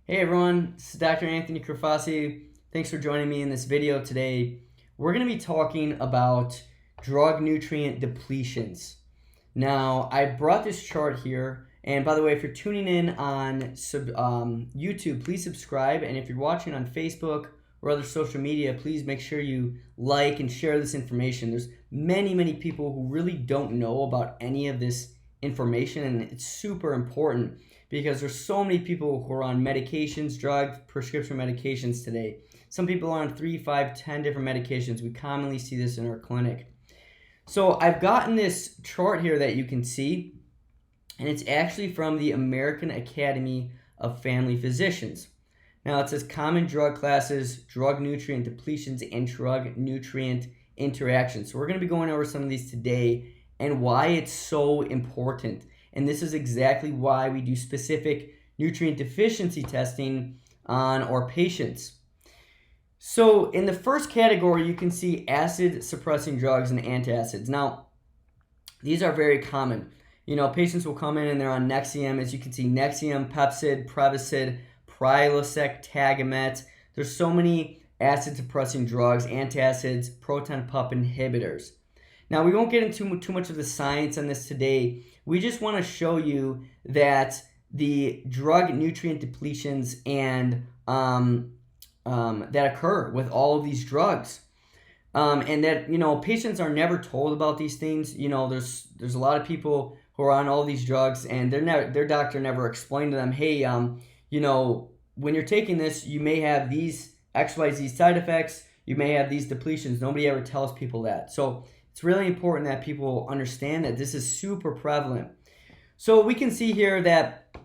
Hey everyone, this is Dr. Anthony Crifase. Thanks for joining me in this video today. We're going to be talking about drug nutrient depletions. Now, I brought this chart here, and by the way, if you're tuning in on YouTube, please subscribe, and if you're watching on Facebook or other social media, please make sure you like and share this information. There's many people who really don't know about any of this information, and it's super important because there's so many people who are on medications, prescription medications today. Some people are on 3, 5, 10 different medications. We commonly see this in our clinic. So I've gotten this chart here that you can see, and it's actually from the American Academy of Family Physicians. Now it says common drug classes, drug nutrient depletions, and drug nutrient interactions. So we're going to be going over some of these today and why it's so important. And this is exactly why we do specific nutrient deficiency testing on our patients. So in the first category, you can see acid-suppressing drugs and antacids. Now, these are very common. You know, patients will come in and they're on Nexium. As you can see, Nexium, Pepcid, Prevacid, Prilosec, Tagamet. There's so many acid-suppressing drugs, antacids, proton pump inhibitors. Now, we won't get into too much of the science on this today. We just want to show you that the drug nutrient depletions and that occur with all of these drugs, and that patients are never told about these things. There's a lot of people who are on all these drugs, and their doctor never explained to them, hey, when you're taking this, you may have these XYZ side effects. You may have these depletions. Nobody ever tells people that. So it's really important that people understand that this is super prevalent. So we can see here that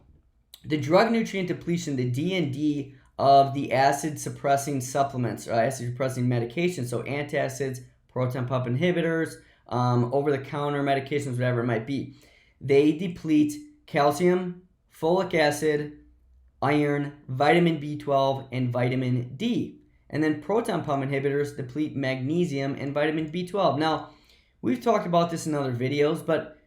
the drug nutrient depletion, the D&D of the acid-suppressing supplements, or acid-suppressing medications, so antacids, proton pump inhibitors, over-the-counter medications, whatever it might be, they deplete calcium, folic acid, iron, vitamin B12, and vitamin D. And then proton pump inhibitors deplete magnesium and vitamin B12. Now, we've talked about this in other videos, but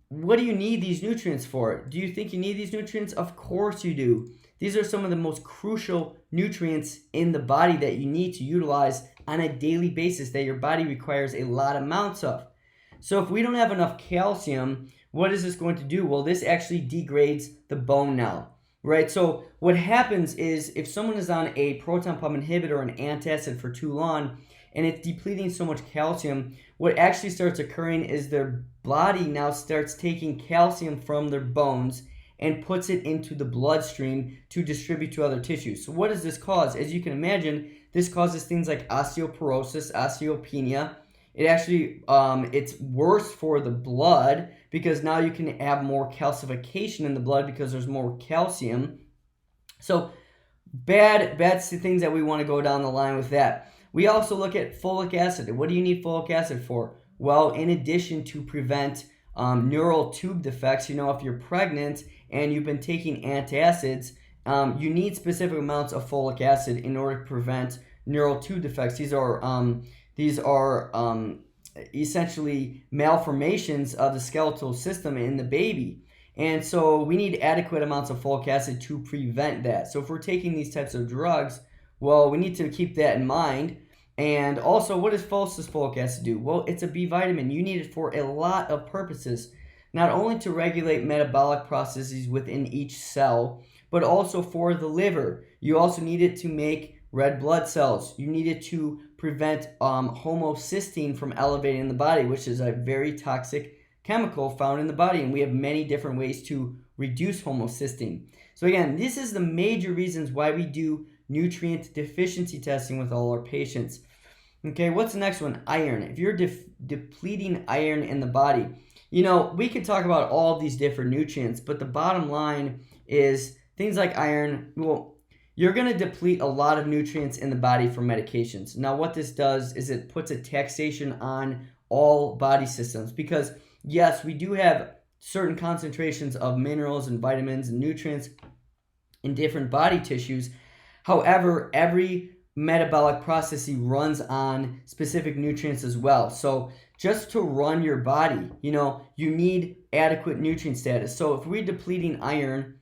what do you need these nutrients for? Do you think you need these nutrients? Of course you do. These are some of the most crucial nutrients in the body that you need to utilize on a daily basis that your body requires a lot of amounts of. So if we don't have enough calcium, what is this going to do? Well, this actually degrades the bone now, right? So what happens is if someone is on a proton pump inhibitor or an antacid for too long and it's depleting so much calcium, what actually starts occurring is their body now starts taking calcium from their bones and puts it into the bloodstream to distribute to other tissues. So what does this cause? As you can imagine, this causes things like osteoporosis, osteopenia. It actually, it's worse for the blood because now you can have more calcification in the blood because there's more calcium. So bad things that we want to go down the line with that. We also look at folic acid. What do you need folic acid for? Well, in addition to prevent neural tube defects, if you're pregnant and you've been taking antacids, you need specific amounts of folic acid in order to prevent neural tube defects. These are essentially malformations of the skeletal system in the baby. And so we need adequate amounts of folic acid to prevent that. So if we're taking these types of drugs, well, we need to keep that in mind. And also, what does folic acid do? Well, it's a B vitamin. You need it for a lot of purposes, not only to regulate metabolic processes within each cell, but also for the liver. You also need it to make red blood cells. You need it to prevent homocysteine from elevating in the body, which is a very toxic chemical found in the body, and we have many different ways to reduce homocysteine. So again, this is the major reasons why we do nutrient deficiency testing with all our patients. Okay, what's the next one? Iron. If you're depleting iron in the body, we could talk about all of these different nutrients, but the bottom line is things like iron. Well, you're going to deplete a lot of nutrients in the body from medications. Now, what this does is it puts a taxation on all body systems because, yes, we do have certain concentrations of minerals and vitamins and nutrients in different body tissues. However, every metabolic process runs on specific nutrients as well. So just to run your body, you need adequate nutrient status. So if we're depleting iron,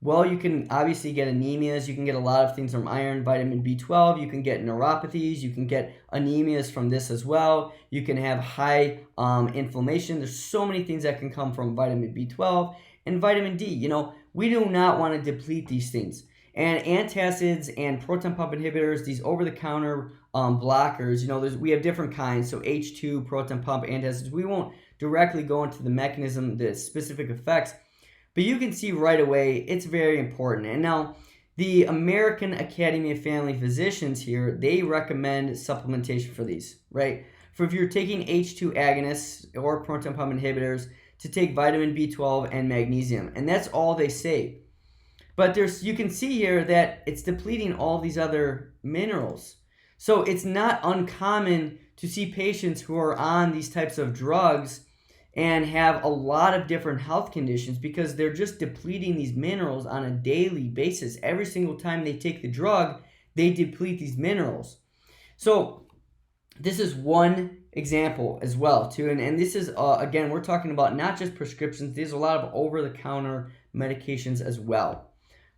Well, you can obviously get anemias. You can get a lot of things from iron, vitamin B12. You can get neuropathies. You can get anemias from this as well. You can have high inflammation. There's so many things that can come from vitamin B12 and vitamin D. We do not want to deplete these things. And antacids and proton pump inhibitors, these over-the-counter blockers, we have different kinds. So H2, proton pump, antacids. We won't directly go into the mechanism, the specific effects, but you can see right away it's very important. And now the American Academy of Family Physicians here, they recommend supplementation for these, right? For if you're taking H2 agonists or proton pump inhibitors, to take vitamin B12 and magnesium. And that's all they say. But you can see here that it's depleting all these other minerals. So it's not uncommon to see patients who are on these types of drugs and have a lot of different health conditions because they're just depleting these minerals on a daily basis. Every single time they take the drug, they deplete these minerals. So this is one example as well too. And this is, again, we're talking about not just prescriptions. There's a lot of over-the-counter medications as well.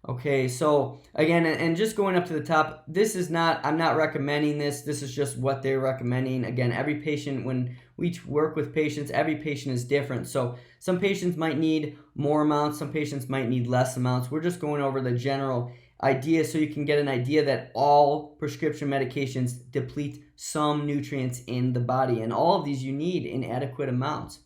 Okay, so again, and just going up to the top, I'm not recommending this. This is just what they're recommending. Again, every patient, when we work with patients, every patient is different. So some patients might need more amounts, some patients might need less amounts. We're just going over the general idea so you can get an idea that all prescription medications deplete some nutrients in the body, and all of these you need in adequate amounts.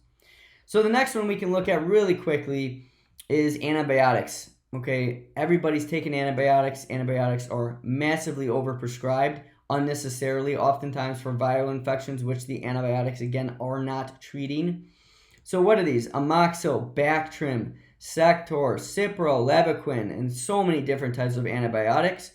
So the next one we can look at really quickly is antibiotics. Okay, everybody's taking antibiotics. Antibiotics are massively overprescribed unnecessarily, oftentimes for viral infections, which the antibiotics, again, are not treating. So what are these? Amoxil, Bactrim, Sector, Cipro, Levaquin, and so many different types of antibiotics.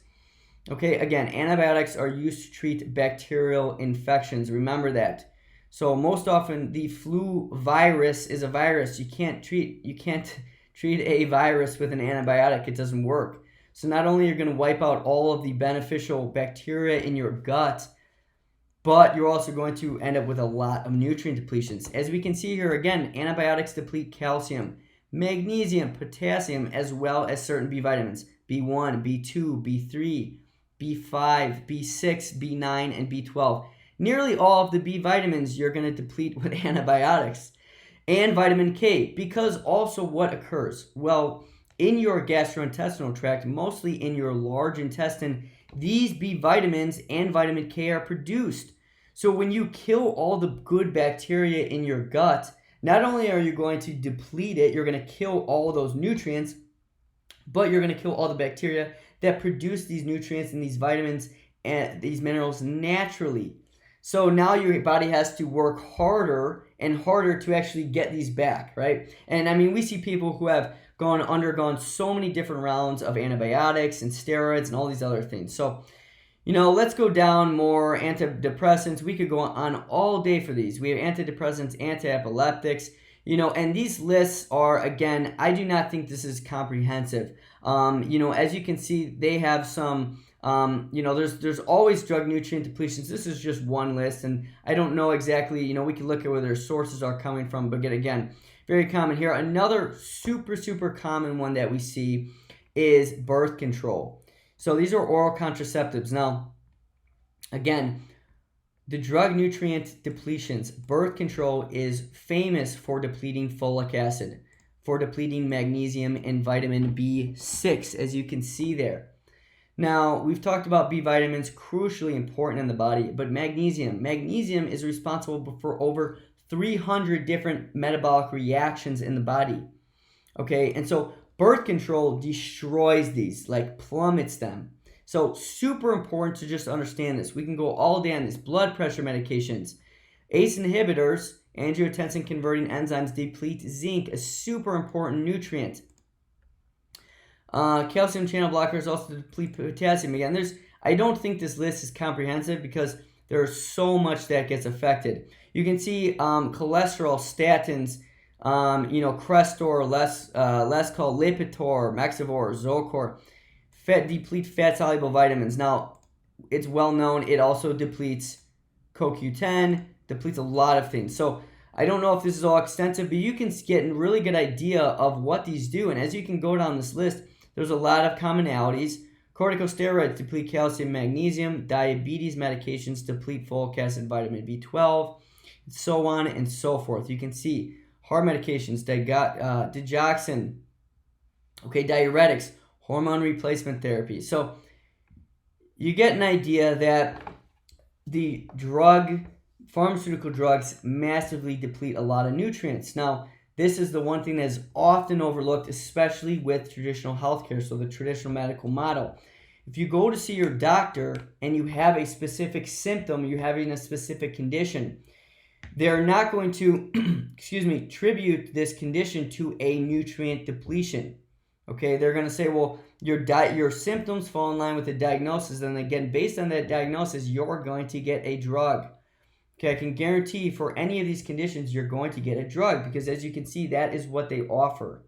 Okay, again, antibiotics are used to treat bacterial infections. Remember that. So most often, the flu virus is a virus. You can't treat a virus with an antibiotic. It doesn't work. So not only are you going to wipe out all of the beneficial bacteria in your gut, but you're also going to end up with a lot of nutrient depletions. As we can see here, again, antibiotics deplete calcium, magnesium, potassium, as well as certain B vitamins, B1, B2, B3, B5, B6, B9, and B12. Nearly all of the B vitamins you're going to deplete with antibiotics. And vitamin K, because also what occurs? Well, in your gastrointestinal tract, mostly in your large intestine, these B vitamins and vitamin K are produced. So when you kill all the good bacteria in your gut, not only are you going to deplete it, you're going to kill all those nutrients, but you're going to kill all the bacteria that produce these nutrients and these vitamins and these minerals naturally. So now your body has to work harder and harder to actually get these back, right? And I mean, we see people who have undergone so many different rounds of antibiotics and steroids and all these other things. So, let's go down more. Antidepressants, we could go on all day for these. We have antidepressants, anti-epileptics, and these lists are, again, I do not think this is comprehensive. As you can see, they have some... there's always drug nutrient depletions. This is just one list, and I don't know exactly, we can look at where their sources are coming from, but again, very common here. Another super common one that we see is birth control. So these are oral contraceptives. Now, again, the drug nutrient depletions, birth control is famous for depleting folic acid, for depleting magnesium and vitamin B6, as you can see there. Now, we've talked about B vitamins, crucially important in the body, but magnesium is responsible for over 300 different metabolic reactions in the body. Okay, and so birth control destroys these, plummets them. So super important to just understand this. We can go all day on this. Blood pressure medications, ACE inhibitors, angiotensin converting enzymes deplete zinc, a super important nutrient. Calcium channel blockers also deplete potassium. Again, I don't think this list is comprehensive because there's so much that gets affected. You can see cholesterol, statins, Crestor, Lescol, Lipitor, Maxivor, Zocor, deplete fat-soluble vitamins. Now, it's well known it also depletes CoQ10, depletes a lot of things. So I don't know if this is all extensive, but you can get a really good idea of what these do. And as you can go down this list, there's a lot of commonalities. Corticosteroids deplete calcium, magnesium. Diabetes medications deplete folic acid, vitamin B12, and so on and so forth. You can see heart medications, digoxin, okay, diuretics, hormone replacement therapy. So you get an idea that the pharmaceutical drugs massively deplete a lot of nutrients. Now, this is the one thing that is often overlooked, especially with traditional healthcare, so the traditional medical model. If you go to see your doctor and you have a specific symptom, you're having a specific condition, they're not going to, attribute this condition to a nutrient depletion. Okay, they're going to say, well, your symptoms fall in line with the diagnosis, and again, based on that diagnosis, you're going to get a drug. Okay, I can guarantee for any of these conditions, you're going to get a drug because, as you can see, that is what they offer.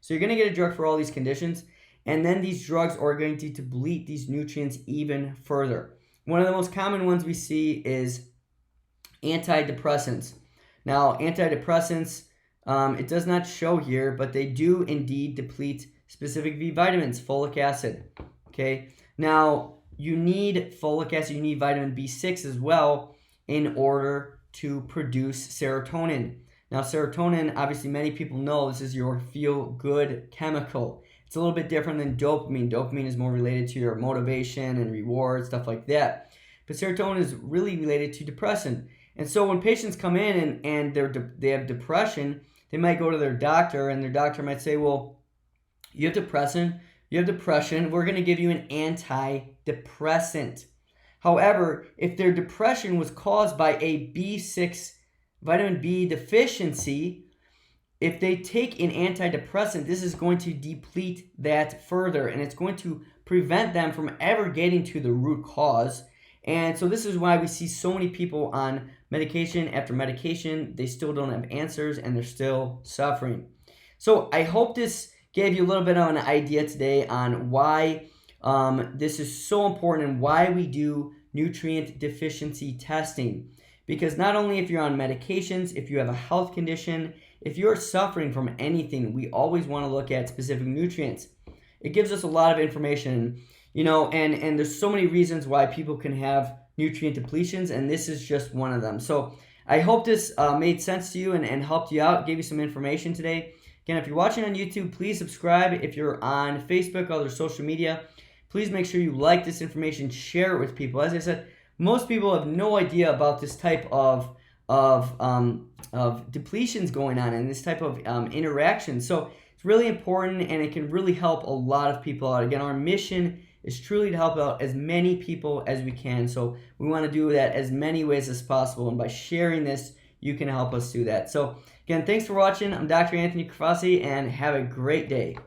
So you're going to get a drug for all these conditions, and then these drugs are going to deplete these nutrients even further. One of the most common ones we see is antidepressants. Now, antidepressants, it does not show here, but they do indeed deplete specific B vitamins, folic acid. Okay, now you need folic acid, you need vitamin B6 as well in order to produce serotonin. Now, serotonin, obviously many people know this is your feel-good chemical. It's a little bit different than dopamine. Dopamine is more related to your motivation and reward, stuff like that. But serotonin is really related to depression. And so when patients come in and they have depression, they might go to their doctor, and their doctor might say, well, you have depression, we're going to give you an antidepressant. However, if their depression was caused by a B6 vitamin B deficiency, if they take an antidepressant, this is going to deplete that further, and it's going to prevent them from ever getting to the root cause. And so this is why we see so many people on medication after medication. They still don't have answers, and they're still suffering. So I hope this gave you a little bit of an idea today on why this is so important and why we do nutrient deficiency testing. Because not only if you're on medications, if you have a health condition, if you're suffering from anything, we always want to look at specific nutrients. It gives us a lot of information, and there's so many reasons why people can have nutrient depletions, and this is just one of them. So I hope this made sense to you and helped you out, gave you some information today. Again, if you're watching on YouTube, please subscribe. If you're on Facebook, other social media, please make sure you like this information, share it with people. As I said, most people have no idea about this type of depletions going on and this type of interaction. So it's really important, and it can really help a lot of people out. Again, our mission is truly to help out as many people as we can. So we want to do that as many ways as possible, and by sharing this, you can help us do that. So again, thanks for watching. I'm Dr. Anthony Crifase, and have a great day.